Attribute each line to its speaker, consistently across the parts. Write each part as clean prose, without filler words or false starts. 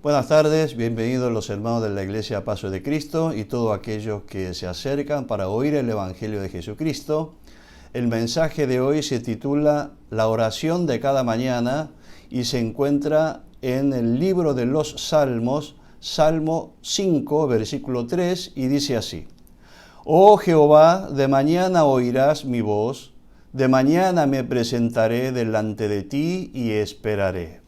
Speaker 1: Buenas tardes, bienvenidos los hermanos de la Iglesia Paso de Cristo y todos aquellos que se acercan para oír el Evangelio de Jesucristo. El mensaje de hoy se titula La oración de cada mañana y se encuentra en el libro de los Salmos, Salmo 5, versículo 3, y dice así: Oh Jehová, de mañana oirás mi voz, de mañana me presentaré delante de ti y esperaré.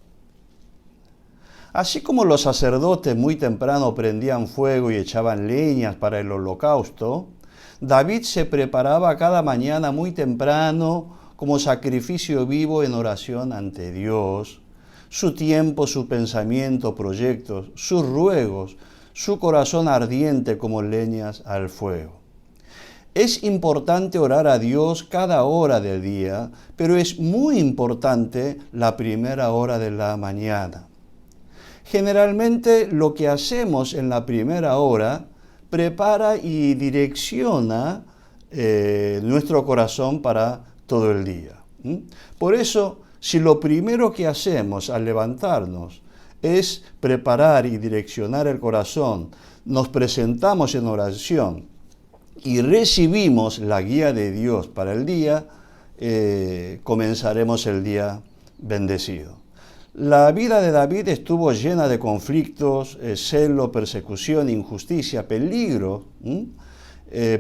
Speaker 1: Así como los sacerdotes muy temprano prendían fuego y echaban leñas para el holocausto, David se preparaba cada mañana muy temprano como sacrificio vivo en oración ante Dios. Su tiempo, su pensamiento, proyectos, sus ruegos, su corazón ardiente como leñas al fuego. Es importante orar a Dios cada hora del día, pero es muy importante la primera hora de la mañana. Generalmente lo que hacemos en la primera hora prepara y direcciona nuestro corazón para todo el día. Por eso, si lo primero que hacemos al levantarnos es preparar y direccionar el corazón, nos presentamos en oración y recibimos la guía de Dios para el día, comenzaremos el día bendecido. La vida de David estuvo llena de conflictos, celo, persecución, injusticia, peligro,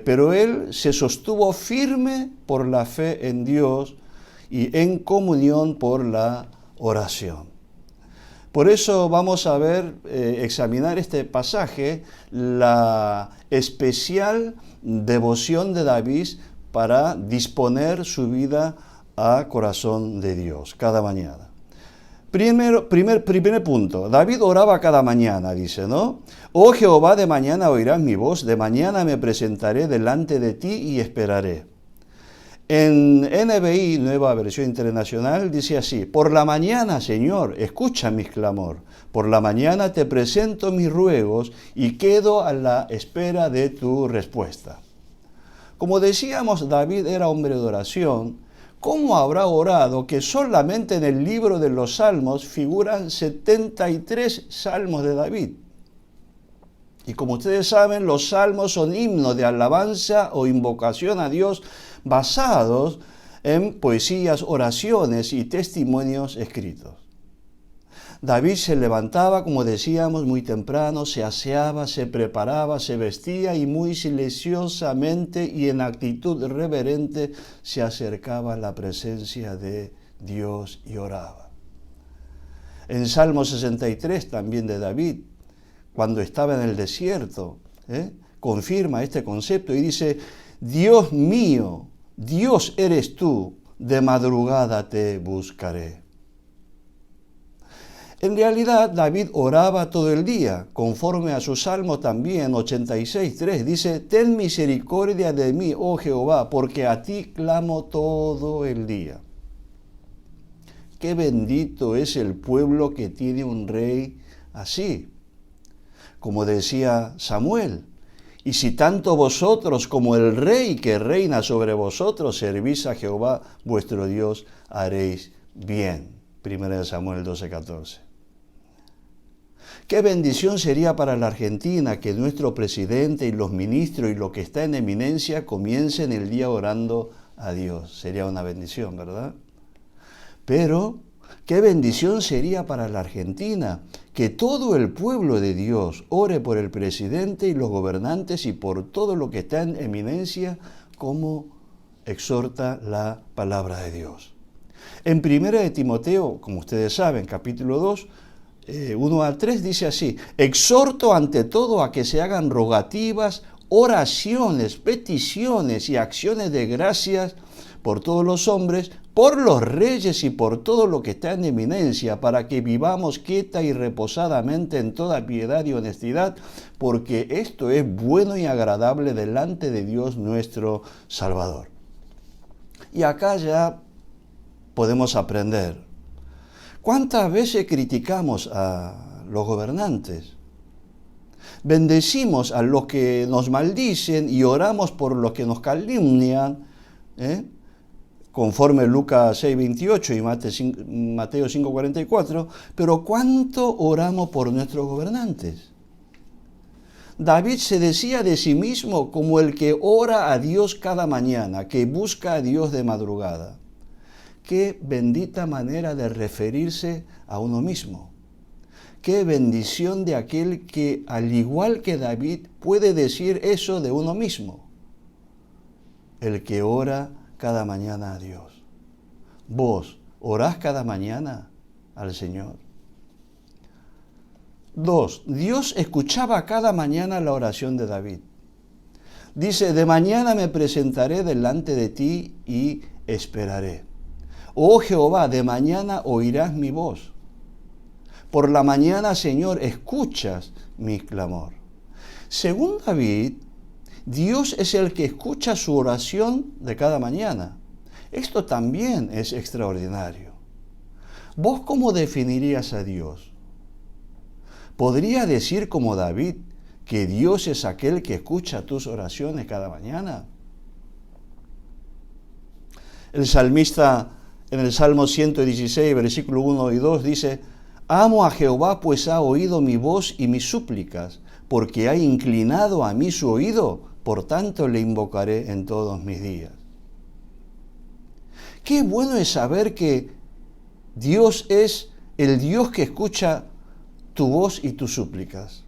Speaker 1: pero él se sostuvo firme por la fe en Dios y en comunión por la oración. Por eso vamos a examinar este pasaje, la especial devoción de David para disponer su vida a corazón de Dios cada mañana. Primer punto, David oraba cada mañana, dice, ¿no? Oh Jehová, de mañana oirás mi voz, de mañana me presentaré delante de ti y esperaré. En NBI, Nueva Versión Internacional, dice así: por la mañana, Señor, escucha mi clamor. Por la mañana te presento mis ruegos y quedo a la espera de tu respuesta. Como decíamos, David era hombre de oración. ¿Cómo habrá orado que solamente en el libro de los Salmos figuran 73 salmos de David? Y como ustedes saben, los salmos son himnos de alabanza o invocación a Dios basados en poesías, oraciones y testimonios escritos. David se levantaba, como decíamos, muy temprano, se aseaba, se preparaba, se vestía y muy silenciosamente y en actitud reverente se acercaba a la presencia de Dios y oraba. En Salmo 63, también de David, cuando estaba en el desierto, confirma este concepto y dice: Dios mío, Dios eres tú, de madrugada te buscaré. En realidad, David oraba todo el día, conforme a su Salmo también, 86:3, dice: ten misericordia de mí, oh Jehová, porque a ti clamo todo el día. Qué bendito es el pueblo que tiene un rey así. Como decía Samuel: y si tanto vosotros como el rey que reina sobre vosotros servís a Jehová vuestro Dios, haréis bien. 1 Samuel 12:14. Qué bendición sería para la Argentina que nuestro presidente y los ministros y lo que está en eminencia comiencen el día orando a Dios. Sería una bendición, ¿verdad? Pero qué bendición sería para la Argentina que todo el pueblo de Dios ore por el presidente y los gobernantes y por todo lo que está en eminencia, como exhorta la palabra de Dios. En 1 de Timoteo, como ustedes saben, capítulo 2, 1 al 3, dice así: exhorto ante todo a que se hagan rogativas, oraciones, peticiones y acciones de gracias por todos los hombres, por los reyes y por todo lo que está en eminencia, para que vivamos quieta y reposadamente en toda piedad y honestidad, porque esto es bueno y agradable delante de Dios nuestro Salvador. Y acá ya podemos aprender. ¿Cuántas veces criticamos a los gobernantes? Bendecimos a los que nos maldicen y oramos por los que nos calumnian, conforme Lucas 6:28 y Mateo 5:44, pero ¿cuánto oramos por nuestros gobernantes? David se decía de sí mismo como el que ora a Dios cada mañana, que busca a Dios de madrugada. Qué bendita manera de referirse a uno mismo. Qué bendición de aquel que, al igual que David, puede decir eso de uno mismo. El que ora cada mañana a Dios. ¿Vos orás cada mañana al Señor? 2. Dios escuchaba cada mañana la oración de David. Dice, de mañana me presentaré delante de ti y esperaré. Oh Jehová, de mañana oirás mi voz. Por la mañana, Señor, escuchas mi clamor. Según David, Dios es el que escucha su oración de cada mañana. Esto también es extraordinario. ¿Vos cómo definirías a Dios? ¿Podría decir como David que Dios es aquel que escucha tus oraciones cada mañana? El salmista en el Salmo 116, versículo 1 y 2 dice, amo a Jehová, pues ha oído mi voz y mis súplicas, porque ha inclinado a mí su oído, por tanto le invocaré en todos mis días. Qué bueno es saber que Dios es el Dios que escucha tu voz y tus súplicas.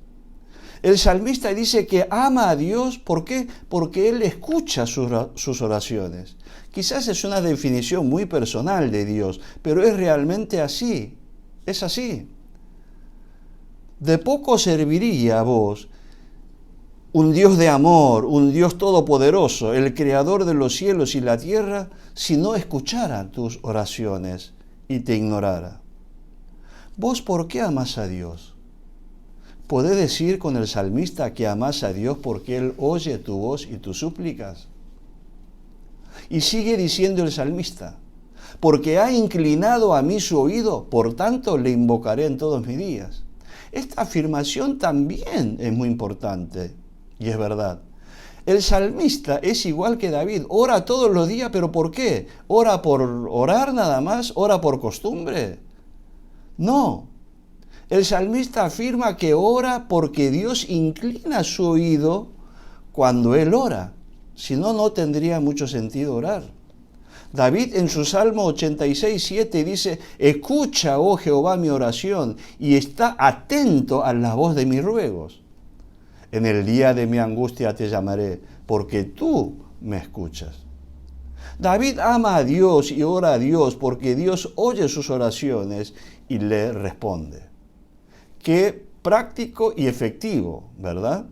Speaker 1: El salmista dice que ama a Dios, ¿por qué? Porque Él escucha sus oraciones. Quizás es una definición muy personal de Dios, pero es realmente así, es así. De poco serviría a vos un Dios de amor, un Dios todopoderoso, el creador de los cielos y la tierra, si no escuchara tus oraciones y te ignorara. ¿Vos por qué amás a Dios? ¿Podés decir con el salmista que amás a Dios porque Él oye tu voz y tus súplicas? Y sigue diciendo el salmista, porque ha inclinado a mí su oído, por tanto le invocaré en todos mis días. Esta afirmación también es muy importante y es verdad. El salmista es igual que David, ora todos los días, pero ¿por qué? ¿Ora por orar nada más? ¿Ora por costumbre? No. El salmista afirma que ora porque Dios inclina su oído cuando él ora. Si no, no tendría mucho sentido orar. David en su Salmo 86:7 dice, escucha, oh Jehová, mi oración, y está atento a la voz de mis ruegos. En el día de mi angustia te llamaré, porque tú me escuchas. David ama a Dios y ora a Dios porque Dios oye sus oraciones y le responde. Qué práctico y efectivo, ¿verdad?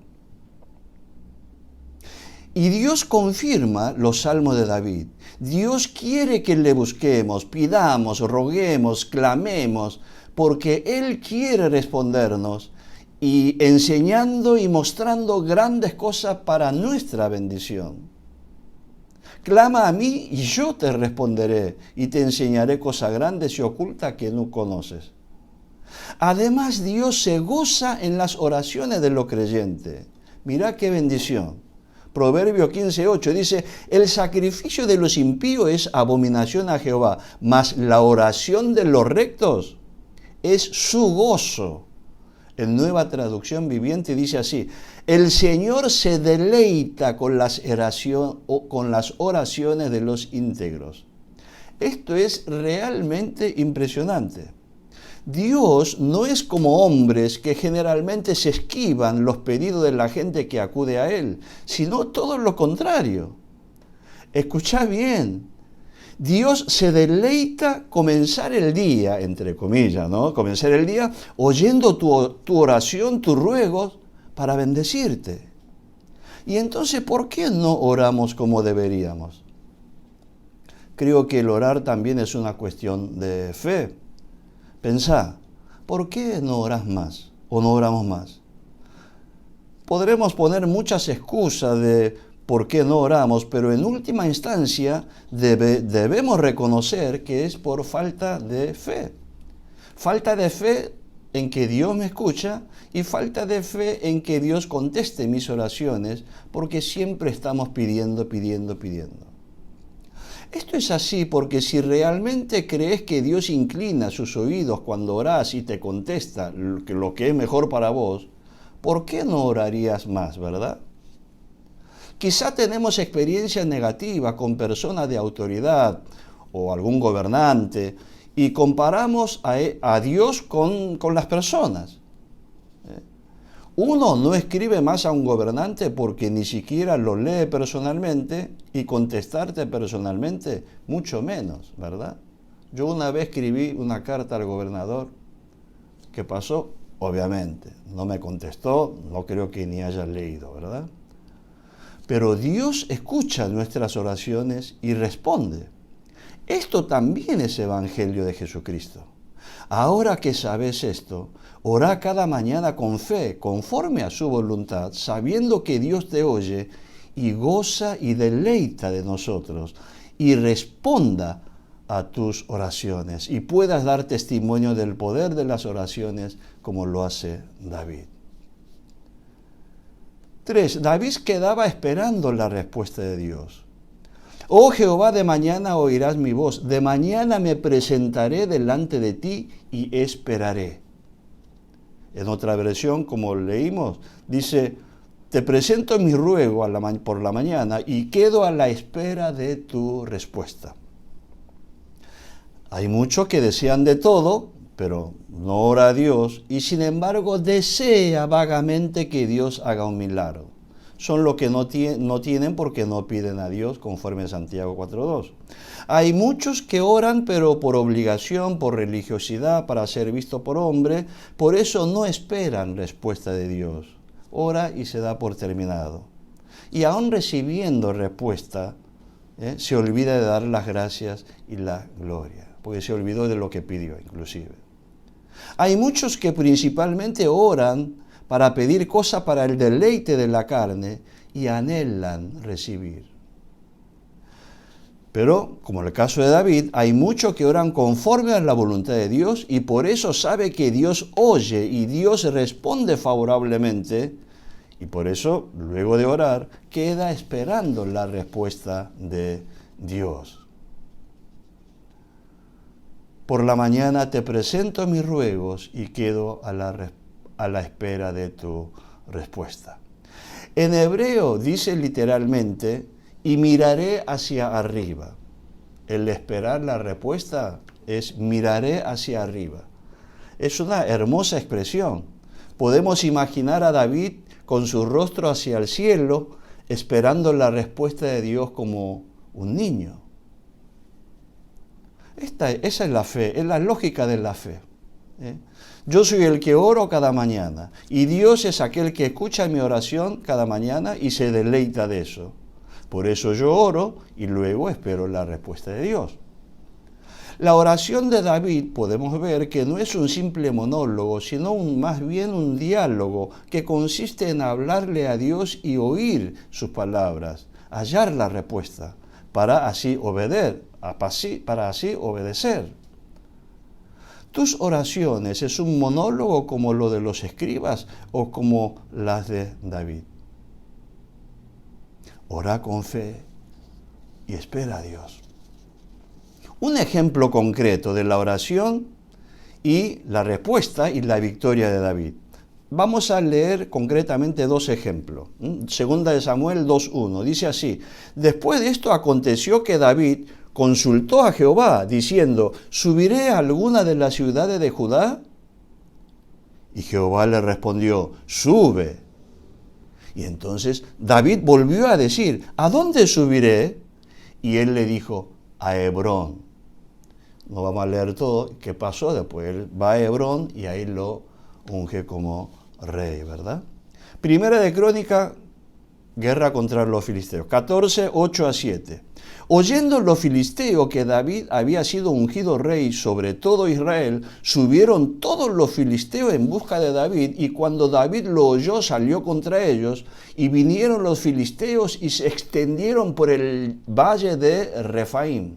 Speaker 1: Y Dios confirma los salmos de David. Dios quiere que le busquemos, pidamos, roguemos, clamemos, porque Él quiere respondernos y enseñando y mostrando grandes cosas para nuestra bendición. Clama a mí y yo te responderé y te enseñaré cosas grandes y ocultas que no conoces. Además, Dios se goza en las oraciones de los creyentes. Mirá qué bendición. Proverbio 15:8 dice, el sacrificio de los impíos es abominación a Jehová, mas la oración de los rectos es su gozo. En Nueva Traducción Viviente dice así, el Señor se deleita con las oraciones de los íntegros. Esto es realmente impresionante. Dios no es como hombres que generalmente se esquivan los pedidos de la gente que acude a Él, sino todo lo contrario. Escuchá bien, Dios se deleita comenzar el día, entre comillas, ¿no? Comenzar el día oyendo tu oración, tus ruegos para bendecirte. Y entonces, ¿por qué no oramos como deberíamos? Creo que el orar también es una cuestión de fe. Pensá, ¿por qué no orás más o no oramos más? Podremos poner muchas excusas de por qué no oramos, pero en última instancia debemos reconocer que es por falta de fe. Falta de fe en que Dios me escucha y falta de fe en que Dios conteste mis oraciones, porque siempre estamos pidiendo. Esto es así porque si realmente crees que Dios inclina sus oídos cuando oras y te contesta lo que es mejor para vos, ¿por qué no orarías más, verdad? Quizá tenemos experiencias negativas con personas de autoridad o algún gobernante y comparamos a Dios con las personas. Uno no escribe más a un gobernante porque ni siquiera lo lee personalmente y contestarte personalmente mucho menos, ¿verdad? Yo una vez escribí una carta al gobernador. ¿Qué pasó? Obviamente, no me contestó, no creo que ni haya leído, ¿verdad? Pero Dios escucha nuestras oraciones y responde. Esto también es Evangelio de Jesucristo. Ahora que sabes esto, ora cada mañana con fe, conforme a su voluntad, sabiendo que Dios te oye y goza y deleita de nosotros y responda a tus oraciones y puedas dar testimonio del poder de las oraciones como lo hace David. 3. David quedaba esperando la respuesta de Dios. Oh Jehová, de mañana oirás mi voz, de mañana me presentaré delante de ti y esperaré. En otra versión, como leímos, dice, te presento mi ruego por la mañana y quedo a la espera de tu respuesta. Hay muchos que desean de todo, pero no ora a Dios y sin embargo desea vagamente que Dios haga un milagro. Son los que no tienen porque no piden a Dios, conforme a Santiago 4:2. Hay muchos que oran, pero por obligación, por religiosidad, para ser visto por hombre, por eso no esperan respuesta de Dios. Ora y se da por terminado. Y aún recibiendo respuesta, se olvida de dar las gracias y la gloria, porque se olvidó de lo que pidió, inclusive. Hay muchos que principalmente oran para pedir cosas para el deleite de la carne y anhelan recibir. Pero, como en el caso de David, hay muchos que oran conforme a la voluntad de Dios y por eso sabe que Dios oye y Dios responde favorablemente y por eso, luego de orar, queda esperando la respuesta de Dios. Por la mañana te presento mis ruegos y quedo a la espera de tu respuesta. En hebreo dice literalmente, y miraré hacia arriba. El esperar la respuesta es miraré hacia arriba. Es una hermosa expresión. Podemos imaginar a David con su rostro hacia el cielo, esperando la respuesta de Dios como un niño. Esa es la fe, es la lógica de la fe. Yo soy el que oro cada mañana y Dios es aquel que escucha mi oración cada mañana y se deleita de eso. Por eso yo oro y luego espero la respuesta de Dios. La oración de David podemos ver que no es un simple monólogo, sino más bien un diálogo que consiste en hablarle a Dios y oír sus palabras, hallar la respuesta, para así obedecer. ¿Tus oraciones es un monólogo como lo de los escribas o como las de David? Ora con fe y espera a Dios. Un ejemplo concreto de la oración y la respuesta y la victoria de David. Vamos a leer concretamente dos ejemplos. Segunda de Samuel 2:1. Dice así, después de esto aconteció que David consultó a Jehová, diciendo, ¿subiré a alguna de las ciudades de Judá? Y Jehová le respondió, sube. Y entonces David volvió a decir, ¿a dónde subiré? Y él le dijo, a Hebrón. No vamos a leer todo, ¿qué pasó? Después él va a Hebrón y ahí lo unge como rey, ¿verdad? Primera de Crónica, guerra contra los filisteos, 14, 8-7. Oyendo los filisteos que David había sido ungido rey sobre todo Israel, subieron todos los filisteos en busca de David, y cuando David lo oyó, salió contra ellos, y vinieron los filisteos y se extendieron por el valle de Refaim.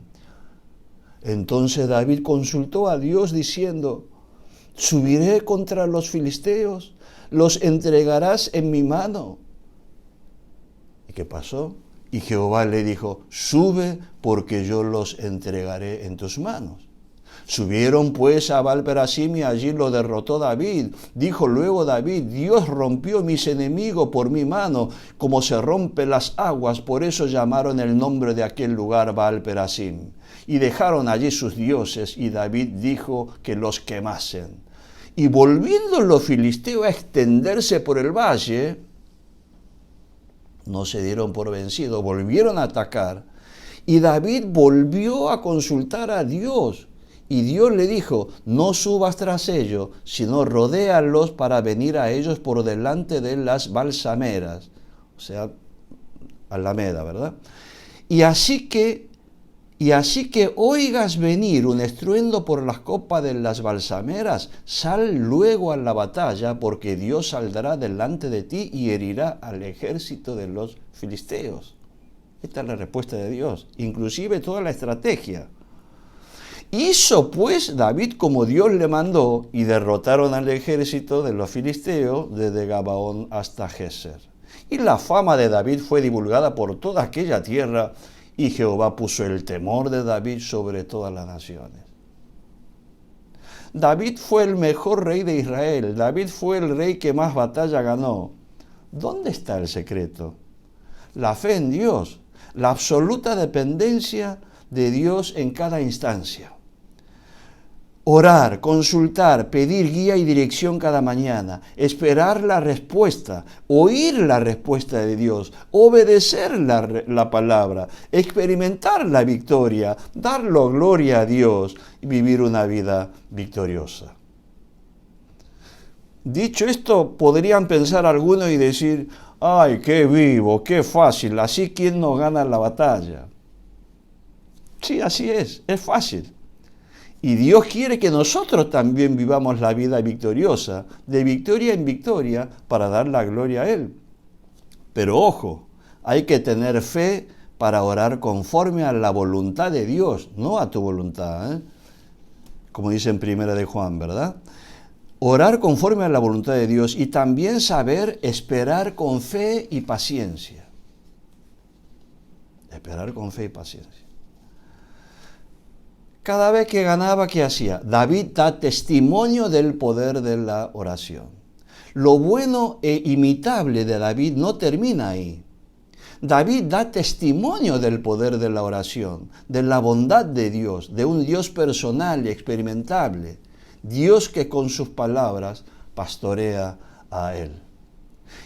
Speaker 1: Entonces David consultó a Dios diciendo, ¿subiré contra los filisteos? ¿Los entregarás en mi mano? ¿Y qué pasó? Y Jehová le dijo, sube porque yo los entregaré en tus manos. Subieron pues a Baal-Perasim y allí lo derrotó David. Dijo luego David, Dios rompió mis enemigos por mi mano, como se rompen las aguas, por eso llamaron el nombre de aquel lugar Baal-Perasim. Y dejaron allí sus dioses, y David dijo que los quemasen. Y volviendo los filisteos a extenderse por el valle, no se dieron por vencidos, volvieron a atacar, y David volvió a consultar a Dios. Y Dios le dijo, no subas tras ellos, sino rodéalos para venir a ellos por delante de las balsameras. O sea, Alameda, ¿verdad? Y así que oigas venir un estruendo por las copas de las balsameras, sal luego a la batalla, porque Dios saldrá delante de ti y herirá al ejército de los filisteos. Esta es la respuesta de Dios, inclusive toda la estrategia. Hizo pues David como Dios le mandó, y derrotaron al ejército de los filisteos desde Gabaón hasta Geser. Y la fama de David fue divulgada por toda aquella tierra, y Jehová puso el temor de David sobre todas las naciones. David fue el mejor rey de Israel. David fue el rey que más batalla ganó. ¿Dónde está el secreto? La fe en Dios, la absoluta dependencia de Dios en cada instancia. Orar, consultar, pedir guía y dirección cada mañana, esperar la respuesta, oír la respuesta de Dios, obedecer la palabra, experimentar la victoria, darle gloria a Dios y vivir una vida victoriosa. Dicho esto, podrían pensar algunos y decir, ¡ay, qué vivo, qué fácil! Así, ¿quién nos gana la batalla? Sí, así es fácil. Y Dios quiere que nosotros también vivamos la vida victoriosa, de victoria en victoria, para dar la gloria a Él. Pero ojo, hay que tener fe para orar conforme a la voluntad de Dios, no a tu voluntad, como dice en 1 de Juan, ¿verdad? Orar conforme a la voluntad de Dios y también saber esperar con fe y paciencia. Esperar con fe y paciencia. Cada vez que ganaba, ¿qué hacía? David da testimonio del poder de la oración. Lo bueno e imitable de David no termina ahí. David da testimonio del poder de la oración, de la bondad de Dios, de un Dios personal y experimentable. Dios que con sus palabras pastorea a él.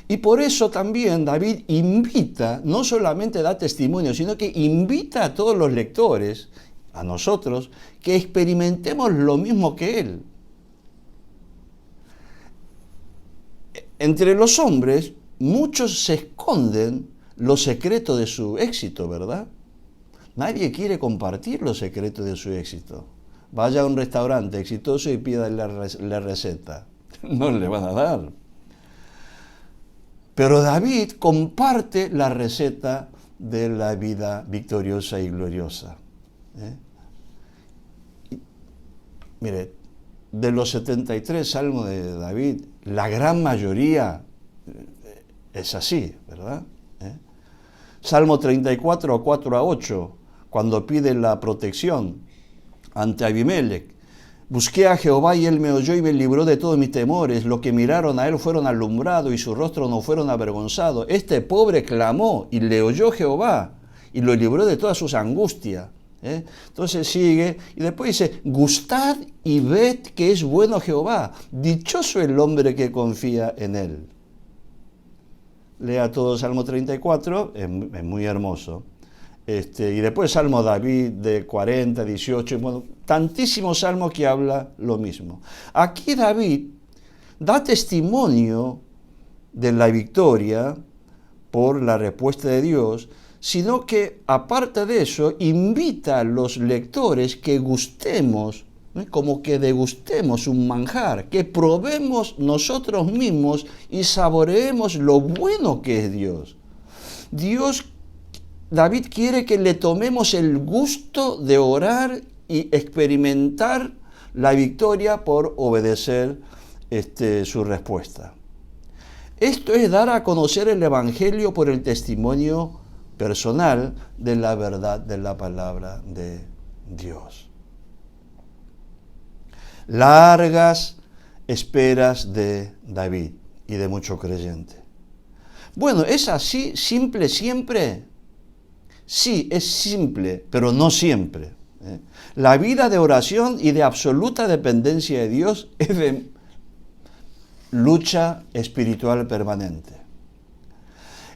Speaker 1: Y por eso también David invita, no solamente da testimonio, sino que invita a todos los lectores, a nosotros, que experimentemos lo mismo que él. Entre los hombres, muchos se esconden los secretos de su éxito, ¿verdad? Nadie quiere compartir los secretos de su éxito. Vaya a un restaurante exitoso y pida la receta. No le van a dar. Pero David comparte la receta de la vida victoriosa y gloriosa. Mire, de los 73 salmos de David, la gran mayoría es así, ¿verdad? Salmo 34, 4-8, cuando pide la protección ante Abimelech. Busqué a Jehová y él me oyó y me libró de todos mis temores. Los que miraron a él fueron alumbrados y su rostro no fueron avergonzados. Este pobre clamó y le oyó Jehová y lo libró de todas sus angustias. Entonces sigue y después dice, gustad y ved que es bueno Jehová, dichoso el hombre que confía en él. Lea todo Salmo 34, es muy hermoso. Y después Salmo David de 40, 18, bueno, tantísimos salmos que habla lo mismo. Aquí David da testimonio de la victoria por la respuesta de Dios, sino que aparte de eso invita a los lectores que gustemos, como que degustemos un manjar, que probemos nosotros mismos y saboreemos lo bueno que es Dios. David quiere que le tomemos el gusto de orar y experimentar la victoria por obedecer su respuesta. Esto es dar a conocer el Evangelio por el testimonio personal de la verdad de la palabra de Dios. Largas esperas de David y de mucho creyente. Bueno, ¿es así simple siempre? Sí, es simple, pero no siempre. La vida de oración y de absoluta dependencia de Dios es de lucha espiritual permanente.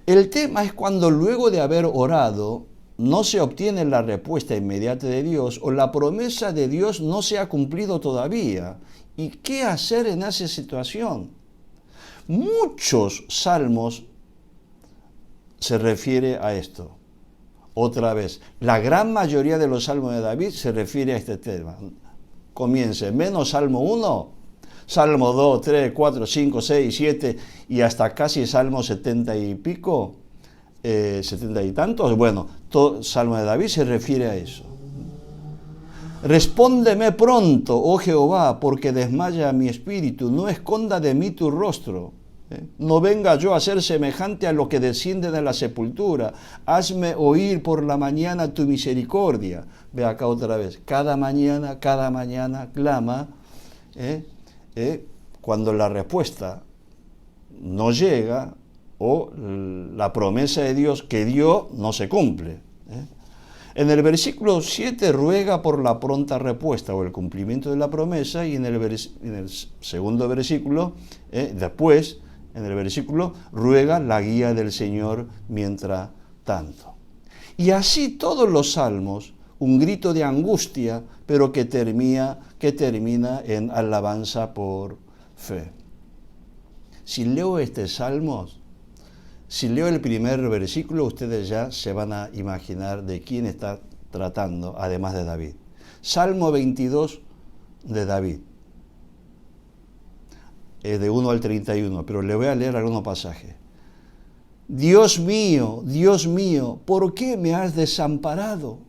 Speaker 1: El tema es cuando luego de haber orado no se obtiene la respuesta inmediata de Dios o la promesa de Dios no se ha cumplido todavía. ¿Y qué hacer en esa situación? Muchos salmos se refiere a esto. Otra vez, la gran mayoría de los salmos de David se refiere a este tema. Comience, menos Salmo 1, Salmo 2, 3, 4, 5, 6, 7 y hasta casi Salmo 70 y pico, 70 y tantos. Bueno, todo Salmo de David se refiere a eso. Respóndeme pronto, oh Jehová, porque desmaya mi espíritu, no esconda de mí tu rostro. No venga yo a ser semejante a lo que desciende de la sepultura. Hazme oír por la mañana tu misericordia. Ve acá otra vez. Cada mañana clama. Cuando la respuesta no llega o la promesa de Dios que dio no se cumple. En el versículo 7 ruega por la pronta respuesta o el cumplimiento de la promesa y en el segundo versículo, después, en el versículo, ruega la guía del Señor mientras tanto. Y así todos los salmos, un grito de angustia, pero que termina en alabanza por fe. Si leo si leo el primer versículo, ustedes ya se van a imaginar de quién está tratando, además de David. Salmo 22 de David. De 1 al 31, pero le voy a leer algunos pasajes. Dios mío, ¿por qué me has desamparado?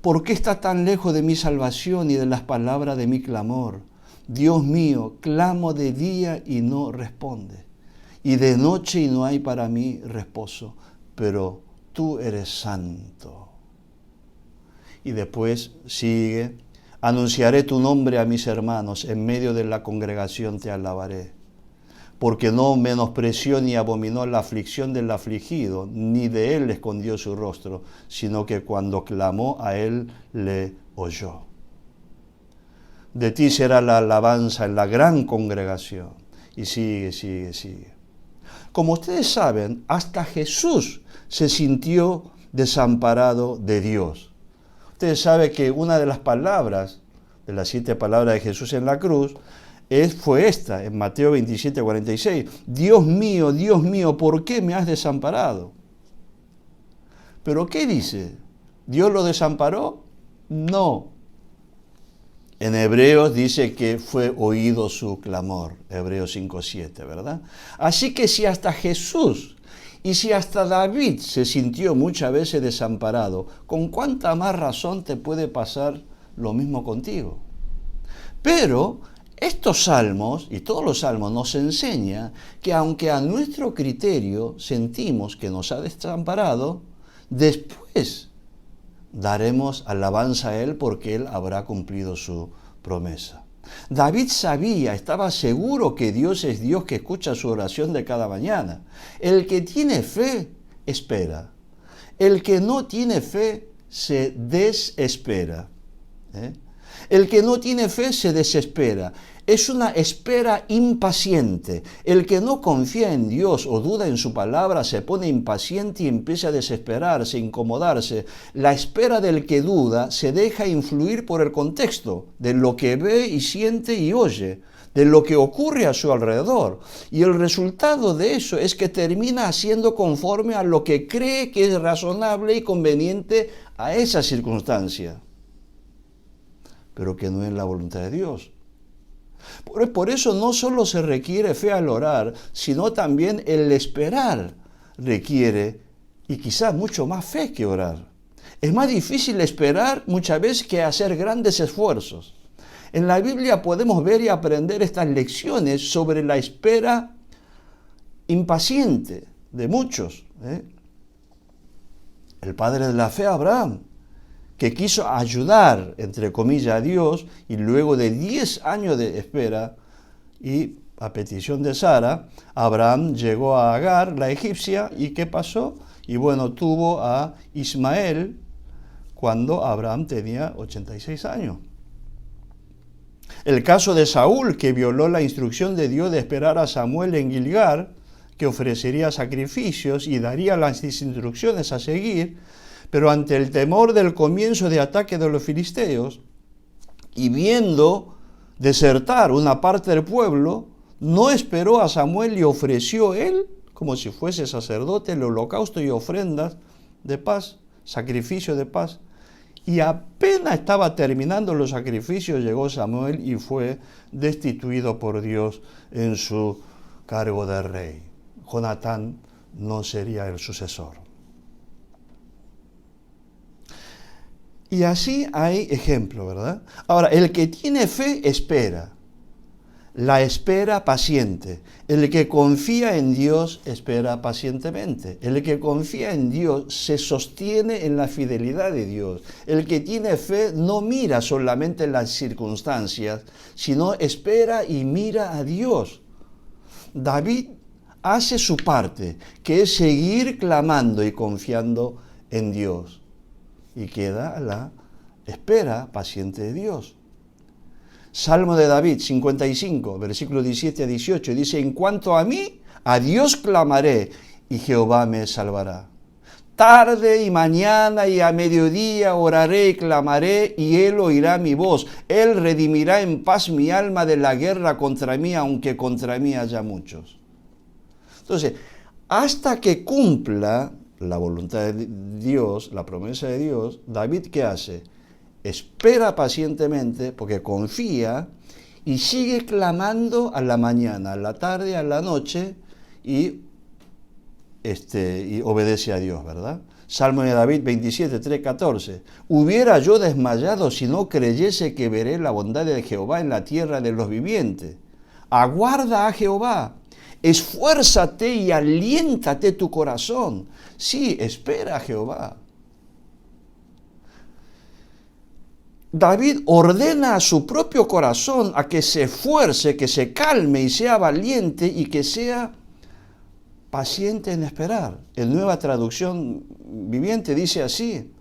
Speaker 1: ¿Por qué está tan lejos de mi salvación y de las palabras de mi clamor? Dios mío, clamo de día y no responde, y de noche y no hay para mí reposo, pero tú eres santo. Y después sigue, anunciaré tu nombre a mis hermanos, en medio de la congregación te alabaré, porque no menospreció ni abominó la aflicción del afligido, ni de él escondió su rostro, sino que cuando clamó a él le oyó. De ti será la alabanza en la gran congregación. Y sigue. Como ustedes saben, hasta Jesús se sintió desamparado de Dios. Ustedes saben que una de las palabras, de las 7 palabras de Jesús en la cruz, fue esta, en Mateo 27, 46. Dios mío, ¿por qué me has desamparado? ¿Pero qué dice? ¿Dios lo desamparó? No. En Hebreos dice que fue oído su clamor, Hebreos 5:7, ¿verdad? Así que si hasta Jesús y si hasta David se sintió muchas veces desamparado, ¿con cuánta más razón te puede pasar lo mismo contigo? Pero estos salmos y todos los salmos nos enseñan que aunque a nuestro criterio sentimos que nos ha desamparado, después daremos alabanza a Él porque Él habrá cumplido su promesa. David sabía, estaba seguro que Dios es Dios que escucha su oración de cada mañana. El que tiene fe, espera. El que no tiene fe, se desespera. El que no tiene fe, se desespera. Es una espera impaciente. El que no confía en Dios o duda en su palabra se pone impaciente y empieza a desesperarse, incomodarse. La espera del que duda se deja influir por el contexto, de lo que ve y siente y oye, de lo que ocurre a su alrededor. Y el resultado de eso es que termina haciendo conforme a lo que cree que es razonable y conveniente a esa circunstancia, pero que no es la voluntad de Dios. Por eso no solo se requiere fe al orar, sino también el esperar requiere, y quizás mucho más fe que orar. Es más difícil esperar muchas veces que hacer grandes esfuerzos. En la Biblia podemos ver y aprender estas lecciones sobre la espera impaciente de muchos, el padre de la fe, Abraham, que quiso ayudar, entre comillas, a Dios, y luego de 10 años de espera y a petición de Sara, Abraham llegó a Agar, la egipcia, ¿y qué pasó? Y bueno, tuvo a Ismael cuando Abraham tenía 86 años. El caso de Saúl, que violó la instrucción de Dios de esperar a Samuel en Gilgal, que ofrecería sacrificios y daría las instrucciones a seguir, pero ante el temor del comienzo de ataque de los filisteos, y viendo desertar una parte del pueblo, no esperó a Samuel y ofreció él, como si fuese sacerdote, el holocausto y ofrendas de paz, sacrificio de paz. Y apenas estaba terminando los sacrificios, llegó Samuel y fue destituido por Dios en su cargo de rey. Jonatán no sería el sucesor. Y así hay ejemplo, ¿verdad? Ahora, el que tiene fe espera. La espera paciente. El que confía en Dios espera pacientemente. El que confía en Dios se sostiene en la fidelidad de Dios. El que tiene fe no mira solamente las circunstancias, sino espera y mira a Dios. David hace su parte, que es seguir clamando y confiando en Dios. Y queda la espera paciente de Dios. Salmo de David 55, versículos 17 a 18, dice: en cuanto a mí, a Dios clamaré y Jehová me salvará. Tarde y mañana y a mediodía oraré y clamaré y Él oirá mi voz. Él redimirá en paz mi alma de la guerra contra mí, aunque contra mí haya muchos. Entonces, hasta que cumpla la voluntad de Dios, la promesa de Dios, David, ¿qué hace? Espera pacientemente porque confía y sigue clamando a la mañana, a la tarde, a la noche y obedece a Dios, ¿verdad? Salmo de David 27, 3, 14. Hubiera yo desmayado si no creyese que veré la bondad de Jehová en la tierra de los vivientes. Aguarda a Jehová. Esfuérzate y aliéntate tu corazón. Sí, espera a Jehová. David ordena a su propio corazón a que se esfuerce, que se calme y sea valiente y que sea paciente en esperar. En Nueva Traducción Viviente dice así: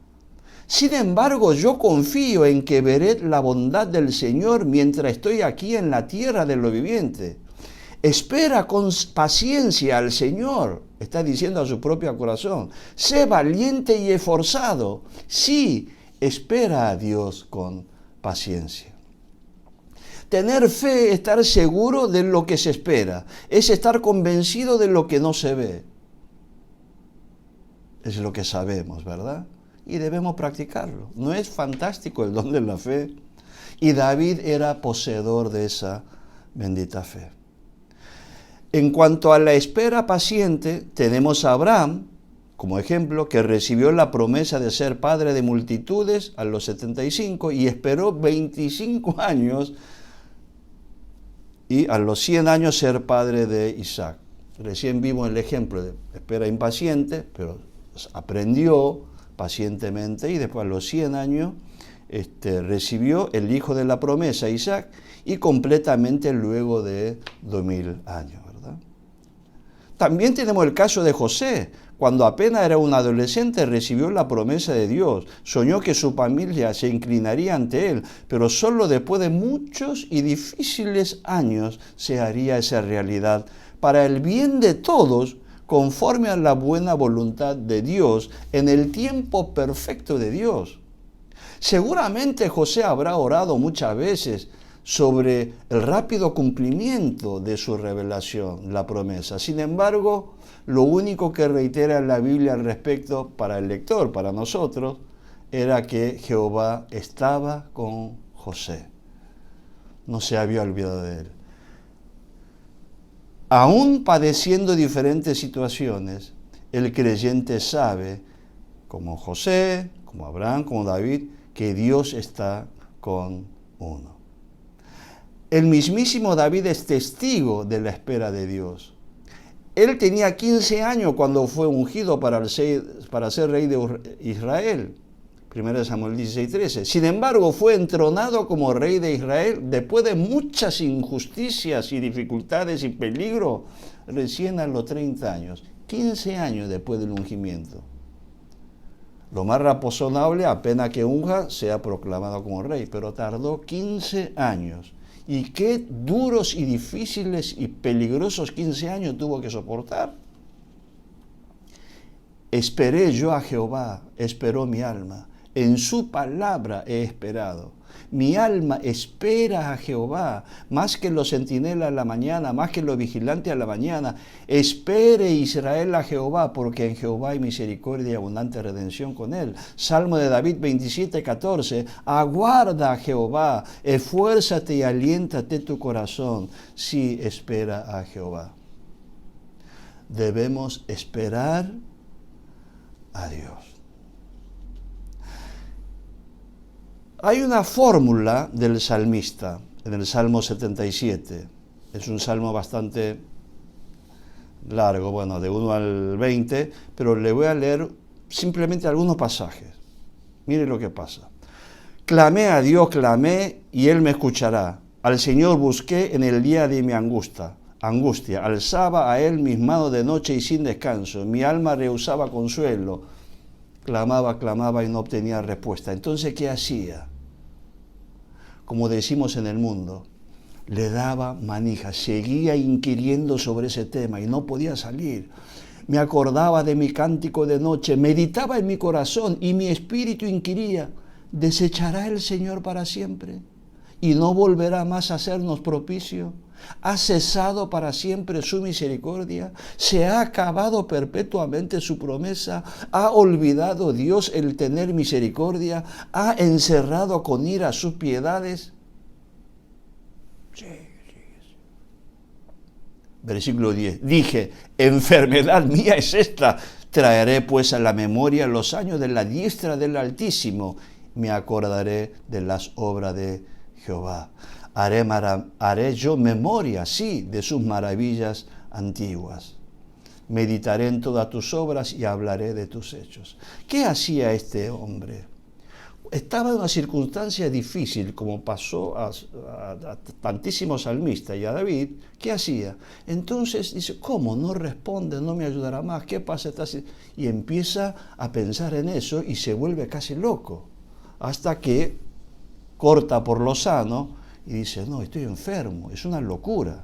Speaker 1: sin embargo, yo confío en que veré la bondad del Señor mientras estoy aquí en la tierra de los vivientes. Espera con paciencia al Señor, está diciendo a su propio corazón. Sé valiente y esforzado. Sí, espera a Dios con paciencia. Tener fe es estar seguro de lo que se espera, es estar convencido de lo que no se ve. Es lo que sabemos, ¿verdad? Y debemos practicarlo. ¿No es fantástico el don de la fe? Y David era poseedor de esa bendita fe. En cuanto a la espera paciente, tenemos a Abraham, como ejemplo, que recibió la promesa de ser padre de multitudes a los 75 y esperó 25 años y a los 100 años ser padre de Isaac. Recién vimos el ejemplo de espera impaciente, pero aprendió pacientemente y después a los 100 años recibió el hijo de la promesa, Isaac, y completamente luego de 2000 años. También tenemos el caso de José. Cuando apenas era un adolescente recibió la promesa de Dios. Soñó que su familia se inclinaría ante él, pero solo después de muchos y difíciles años se haría esa realidad para el bien de todos, conforme a la buena voluntad de Dios, en el tiempo perfecto de Dios. Seguramente José habrá orado muchas veces sobre el rápido cumplimiento de su revelación, la promesa. Sin embargo, lo único que reitera la Biblia al respecto para el lector, para nosotros, era que Jehová estaba con José. No se había olvidado de él. Aún padeciendo diferentes situaciones, el creyente sabe, como José, como Abraham, como David, que Dios está con uno. El mismísimo David es testigo de la espera de Dios. Él tenía 15 años cuando fue ungido para ser rey de Israel. 1 Samuel 16:13. Sin embargo, fue entronado como rey de Israel después de muchas injusticias y dificultades y peligro, recién a los 30 años. 15 años después del ungimiento. Lo más razonable, apenas que unja, sea proclamado como rey, pero tardó 15 años. Y qué duros y difíciles y peligrosos 15 años tuvo que soportar. Esperé yo a Jehová, esperó mi alma. En su palabra he esperado. Mi alma espera a Jehová, más que los centinelas a la mañana, más que los vigilantes a la mañana. Espere Israel a Jehová, porque en Jehová hay misericordia y abundante redención con él. Salmo de David 27:14. Aguarda a Jehová, esfuérzate y aliéntate tu corazón. Sí, espera a Jehová. Debemos esperar a Dios. Hay una fórmula del salmista en el Salmo 77. Es un salmo bastante largo, bueno, de 1 al 20, pero le voy a leer simplemente algunos pasajes. Mire lo que pasa. Clamé a Dios, clamé, y Él me escuchará. Al Señor busqué en el día de mi angustia. Alzaba a Él mis manos de noche y sin descanso. Mi alma rehusaba consuelo. Clamaba y no obtenía respuesta. Entonces, ¿qué hacía? Como decimos en el mundo, le daba manija, seguía inquiriendo sobre ese tema y no podía salir. Me acordaba de mi cántico de noche, meditaba en mi corazón y mi espíritu inquiría, ¿desechará el Señor para siempre? ¿Y no volverá más a hacernos propicio? ¿Ha cesado para siempre su misericordia? ¿Se ha acabado perpetuamente su promesa? ¿Ha olvidado Dios el tener misericordia? ¿Ha encerrado con ira sus piedades? Sí. Versículo 10. Dije, enfermedad mía es esta. Traeré pues a la memoria los años de la diestra del Altísimo. Me acordaré de las obras de Jehová. Haré yo memoria, sí, de sus maravillas antiguas. Meditaré en todas tus obras y hablaré de tus hechos. ¿Qué hacía este hombre? Estaba en una circunstancia difícil, como pasó a tantísimos salmistas y a David. ¿Qué hacía? Entonces dice, ¿cómo? No responde, no me ayudará más. ¿Qué pasa? Y empieza a pensar en eso y se vuelve casi loco. Hasta que corta por lo sano y dice, no, estoy enfermo, es una locura.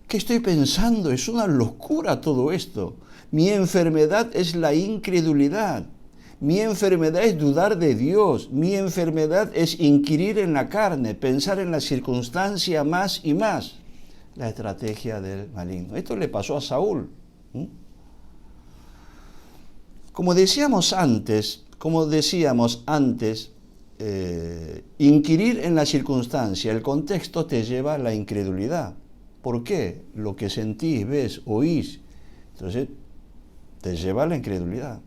Speaker 1: ¿Qué estoy pensando? Es una locura todo esto. Mi enfermedad es la incredulidad. Mi enfermedad es dudar de Dios. Mi enfermedad es inquirir en la carne, pensar en la circunstancia más y más. La estrategia del maligno. Esto le pasó a Saúl. Como decíamos antes, inquirir en la circunstancia, el contexto te lleva a la incredulidad. ¿Por qué? Lo que sentís, ves, oís, entonces te lleva a la incredulidad.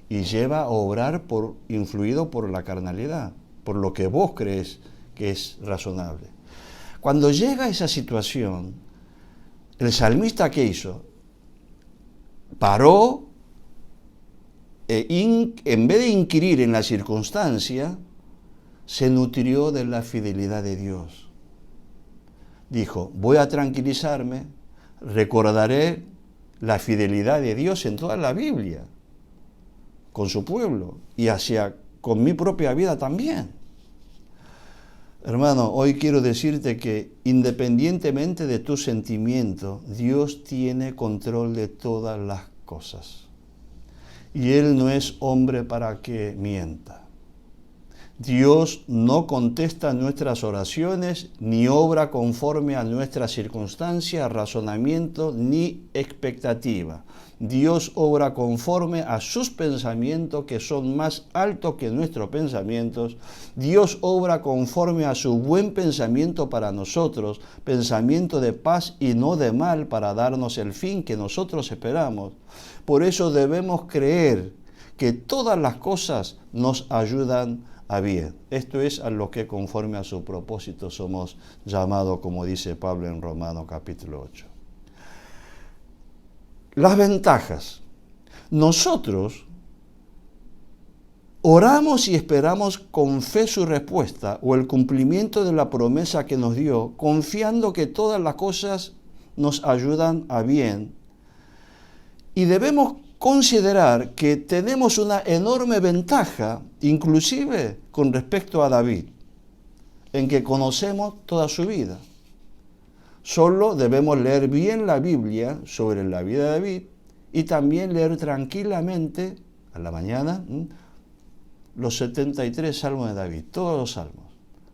Speaker 1: Y lleva a obrar influido por la carnalidad, por lo que vos crees que es razonable. Cuando llega a esa situación, el salmista, ¿qué hizo? Paró, en vez de inquirir en la circunstancia, se nutrió de la fidelidad de Dios. Dijo, voy a tranquilizarme, recordaré la fidelidad de Dios en toda la Biblia, con su pueblo y con mi propia vida también. Hermano, hoy quiero decirte que independientemente de tu sentimiento, Dios tiene control de todas las cosas. Y Él no es hombre para que mienta. Dios no contesta nuestras oraciones, ni obra conforme a nuestras circunstancias, razonamiento, ni expectativa. Dios obra conforme a sus pensamientos, que son más altos que nuestros pensamientos. Dios obra conforme a su buen pensamiento para nosotros, pensamiento de paz y no de mal, para darnos el fin que nosotros esperamos. Por eso debemos creer que todas las cosas nos ayudan a bien. Esto es a lo que conforme a su propósito somos llamados, como dice Pablo en Romanos capítulo 8. Las ventajas. Nosotros oramos y esperamos con fe su respuesta o el cumplimiento de la promesa que nos dio, confiando que todas las cosas nos ayudan a bien. Y debemos considerar que tenemos una enorme ventaja, inclusive con respecto a David, en que conocemos toda su vida. Solo debemos leer bien la Biblia sobre la vida de David y también leer tranquilamente a la mañana los 73 salmos de David, todos los salmos,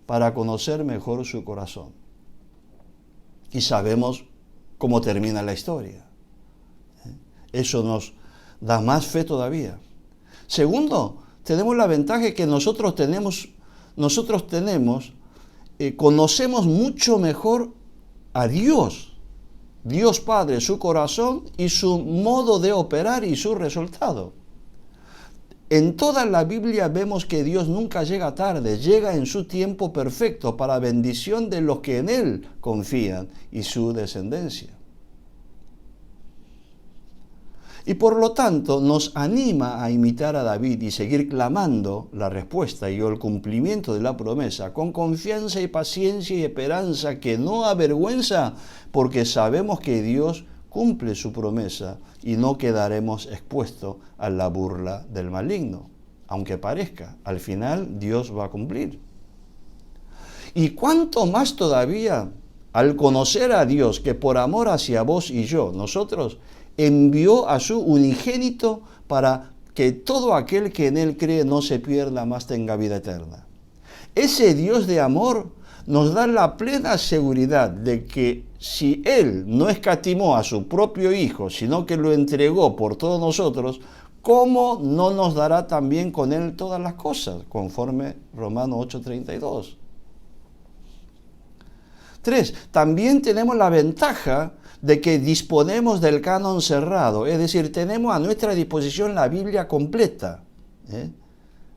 Speaker 1: para conocer mejor su corazón. Y sabemos cómo termina la historia. Eso nos da más fe todavía. Segundo, tenemos la ventaja que nosotros conocemos mucho mejor a Dios, Dios Padre, su corazón y su modo de operar y su resultado. En toda la Biblia vemos que Dios nunca llega tarde, llega en su tiempo perfecto para bendición de los que en Él confían y su descendencia. Y por lo tanto nos anima a imitar a David y seguir clamando la respuesta y el cumplimiento de la promesa con confianza y paciencia y esperanza que no avergüenza, porque sabemos que Dios cumple su promesa y no quedaremos expuestos a la burla del maligno, aunque parezca, al final Dios va a cumplir. Y cuánto más todavía al conocer a Dios que por amor hacia vos y yo, nosotros, envió a su unigénito para que todo aquel que en Él cree no se pierda, más tenga vida eterna. Ese Dios de amor nos da la plena seguridad de que si Él no escatimó a su propio Hijo, sino que lo entregó por todos nosotros, ¿cómo no nos dará también con Él todas las cosas? Conforme Romanos 8:32. 3. También tenemos la ventaja de que disponemos del canon cerrado, es decir, tenemos a nuestra disposición la Biblia completa.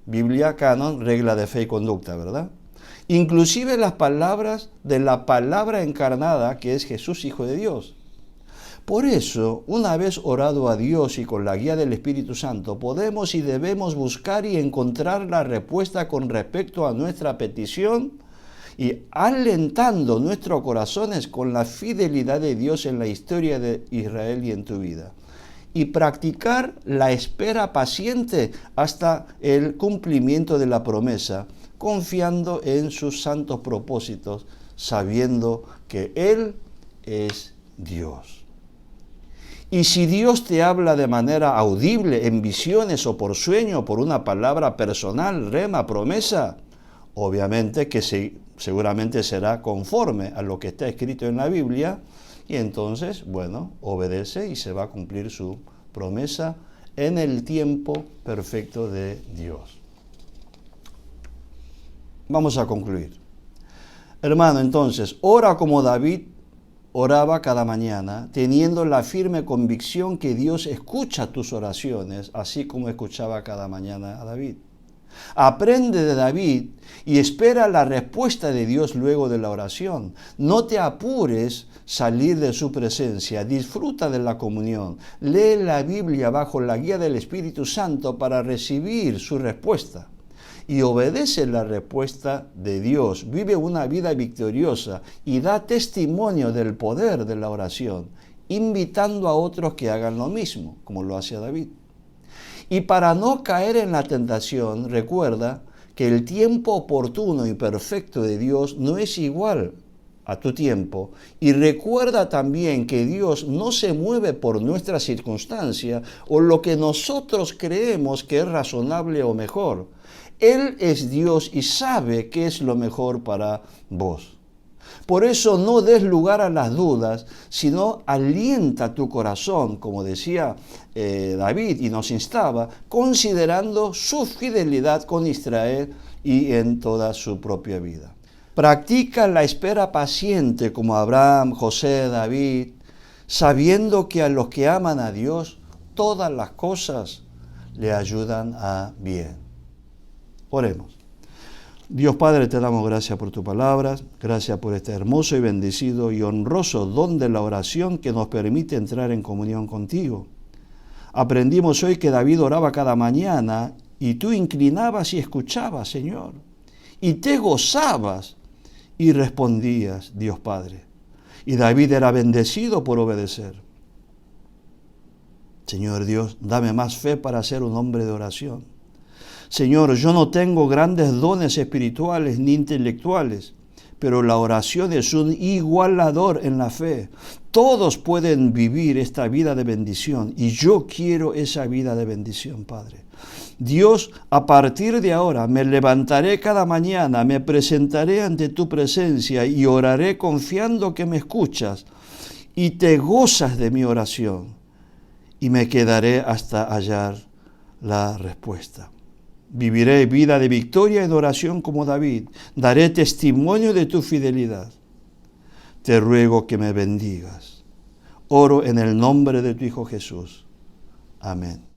Speaker 1: Biblia, canon, regla de fe y conducta, ¿verdad? Inclusive las palabras de la palabra encarnada, que es Jesús, Hijo de Dios. Por eso, una vez orado a Dios y con la guía del Espíritu Santo, podemos y debemos buscar y encontrar la respuesta con respecto a nuestra petición y alentando nuestros corazones con la fidelidad de Dios en la historia de Israel y en tu vida. Y practicar la espera paciente hasta el cumplimiento de la promesa, confiando en sus santos propósitos, sabiendo que Él es Dios. Y si Dios te habla de manera audible, en visiones o por sueño, por una palabra personal, rema, promesa, obviamente que seguramente será conforme a lo que está escrito en la Biblia, y entonces, bueno, obedece y se va a cumplir su promesa en el tiempo perfecto de Dios. Vamos a concluir. Hermano, entonces, ora como David oraba cada mañana, teniendo la firme convicción que Dios escucha tus oraciones, así como escuchaba cada mañana a David. Aprende de David y espera la respuesta de Dios luego de la oración. No te apures salir de su presencia, disfruta de la comunión, lee la Biblia bajo la guía del Espíritu Santo para recibir su respuesta. Y obedece la respuesta de Dios, vive una vida victoriosa y da testimonio del poder de la oración, invitando a otros que hagan lo mismo, como lo hacía David. Y para no caer en la tentación, recuerda que el tiempo oportuno y perfecto de Dios no es igual a tu tiempo. Y recuerda también que Dios no se mueve por nuestra circunstancia o lo que nosotros creemos que es razonable o mejor. Él es Dios y sabe qué es lo mejor para vos. Por eso no des lugar a las dudas, sino alienta tu corazón, como decía David y nos instaba, considerando su fidelidad con Israel y en toda su propia vida. Practica la espera paciente como Abraham, José, David, sabiendo que a los que aman a Dios, todas las cosas le ayudan a bien. Oremos. Dios Padre, te damos gracias por tu palabra, gracias por este hermoso y bendecido y honroso don de la oración que nos permite entrar en comunión contigo. Aprendimos hoy que David oraba cada mañana y tú inclinabas y escuchabas, Señor, y te gozabas y respondías, Dios Padre. Y David era bendecido por obedecer. Señor Dios, dame más fe para ser un hombre de oración. Señor, yo no tengo grandes dones espirituales ni intelectuales, pero la oración es un igualador en la fe. Todos pueden vivir esta vida de bendición y yo quiero esa vida de bendición, Padre. Dios, a partir de ahora me levantaré cada mañana, me presentaré ante tu presencia y oraré confiando que me escuchas y te gozas de mi oración y me quedaré hasta hallar la respuesta. Viviré vida de victoria en oración como David. Daré testimonio de tu fidelidad. Te ruego que me bendigas. Oro en el nombre de tu Hijo Jesús. Amén.